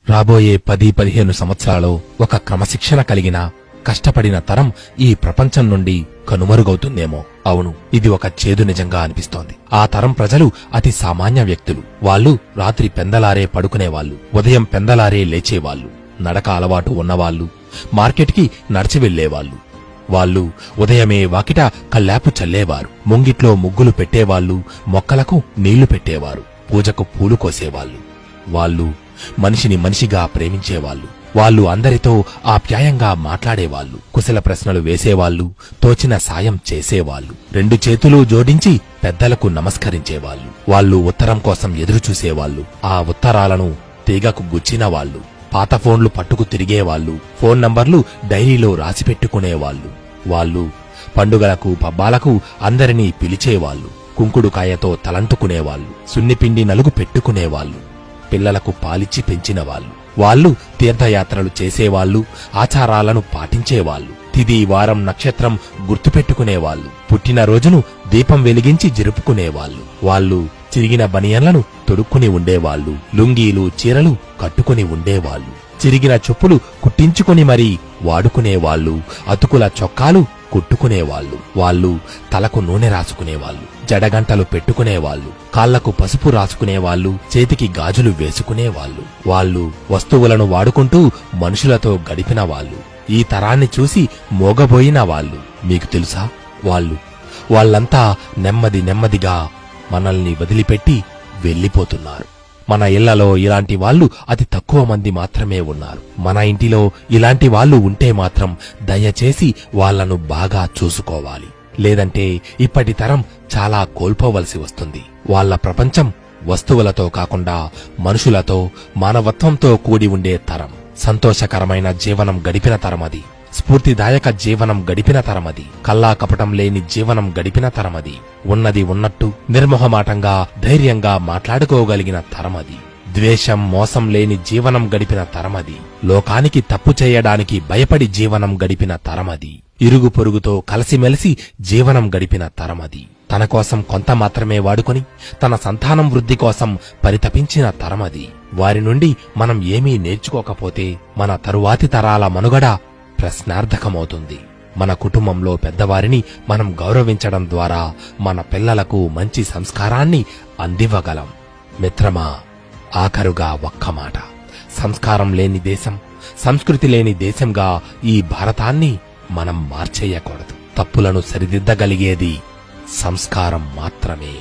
రాబోయే 10-15 సంవత్సరాల్లో ఒక క్రమశిక్షణ కలిగిన కష్టపడిన తరం ఈ ప్రపంచం నుండి కనుమరుగవుతుందేమో. అవును, ఇది ఒక చేదు నిజంగా అనిపిస్తోంది. ఆ తరం ప్రజలు అతి సామాన్య వ్యక్తులు. వాళ్ళు రాత్రి పెందలారే పడుకునేవాళ్లు, ఉదయం పెందలారే లేచేవాళ్లు, నడక అలవాటు ఉన్నవాళ్లు, మార్కెట్కి నడిచి వెళ్లేవాళ్లు. వాళ్ళు ఉదయమే వాకిట కల్లాపు చల్లేవారు, ముంగిట్లో ముగ్గులు పెట్టేవాళ్లు, మొక్కలకు నీళ్లు పెట్టేవారు, పూజకు పూలు కోసేవాళ్లు. వాళ్ళు మనిషిని మనిషిగా ప్రేమించేవాళ్లు. వాళ్ళు అందరితో ఆప్యాయంగా మాట్లాడేవాళ్లు, కుశల ప్రశ్నలు వేసేవాళ్లు, తోచిన సాయం చేసేవాళ్లు, 2 చేతులు జోడించి పెద్దలకు నమస్కరించేవాళ్లు. వాళ్ళు ఉత్తరం కోసం ఎదురుచూసేవాళ్లు, ఆ ఉత్తరాలను తీగకు గుచ్చినవాళ్లు, పాత ఫోన్లు పట్టుకు తిరిగేవాళ్లు, ఫోన్ నంబర్లు డైరీలో రాసిపెట్టుకునేవాళ్లు. వాళ్ళు పండుగలకు పబ్బాలకు అందరినీ పిలిచేవాళ్లు, కుంకుడుకాయతో తలంటుకునేవాళ్లు, సున్నిపిండి నలుగు పెట్టుకునేవాళ్లు, పిల్లలకు పాలిచ్చి పెంచినవాళ్లు. వాళ్ళు తీర్థయాత్రలు చేసేవాళ్లు, ఆచారాలను పాటించేవాళ్లు, తిథి వారం నక్షత్రం గుర్తుపెట్టుకునేవాళ్లు, పుట్టినరోజును దీపం వెలిగించి జరుపుకునేవాళ్లు. వాళ్ళు చిరిగిన బనియన్లను తొడుక్కుని ఉండేవాళ్లు, లుంగీలు చీరలు కట్టుకుని ఉండేవాళ్లు, చిరిగిన చెప్పులు కుట్టించుకుని మరీ వాడుకునేవాళ్లు, అతుకుల చొక్కాలు కుట్టుకునేవాళ్లు. వాళ్ళు తలకు నూనె రాసుకునేవాళ్లు, జడగంటలు పెట్టుకునేవాళ్లు, కాళ్లకు పసుపు రాసుకునేవాళ్లు, చేతికి గాజులు వేసుకునేవాళ్లు. వాళ్ళు వస్తువులను వాడుకుంటూ మనుషులతో గడిపిన వాళ్ళు, ఈ తరాన్ని చూసి మోగబోయిన వాళ్ళు. మీకు తెలుసా, వాళ్ళంతా నెమ్మది నెమ్మదిగా మనల్ని వదిలిపెట్టి వెళ్లిపోతున్నారు. మన ఇళ్లలో ఇలాంటి వాళ్ళు అతి తక్కువ మంది మాత్రమే ఉన్నారు. మన ఇంటిలో ఇలాంటి వాళ్ళు ఉంటే మాత్రం దయచేసి వాళ్లను బాగా చూసుకోవాలి. లేదంటే ఇప్పటి తరం చాలా కోల్పోవలసి వస్తుంది. వాళ్ల ప్రపంచం వస్తువులతో కాకుండా మనుషులతో, మానవత్వంతో కూడి ఉండే తరం. సంతోషకరమైన జీవనం గడిపిన తరమది, స్ఫూర్తిదాయక జీవనం గడిపిన తరమది, కల్లా కపటం లేని జీవనం గడిపిన తరమది, ఉన్నది ఉన్నట్టు నిర్మోహమాటంగా ధైర్యంగా మాట్లాడుకోగలిగిన తరమది, ద్వేషం మోసం లేని జీవనం గడిపిన తరమది, లోకానికి తప్పు చేయడానికి భయపడి జీవనం గడిపిన తరమది, ఇరుగు పొరుగుతో కలిసిమెలిసి జీవనం గడిపిన తరమది, తన కోసం కొంత మాత్రమే వాడుకొని తన సంతానం వృద్ధి కోసం పరితపించిన తరమది. వారి నుండి మనం ఏమీ నేర్చుకోకపోతే మన తరువాతి తరాల మనుగడ ప్రశ్నార్థకమవుతుంది. మన కుటుంబంలో పెద్దవారిని మనం గౌరవించడం ద్వారా మన పిల్లలకు మంచి సంస్కారాన్ని అందివ్వగలం. మిత్రమా, ఆఖరుగా ఒక్క మాట. సంస్కారం లేని దేశం, సంస్కృతి లేని దేశంగా ఈ భారతాన్ని మనం మార్చేయకూడదు. తప్పులను సరిదిద్దగలిగేది సంస్కారం మాత్రమే.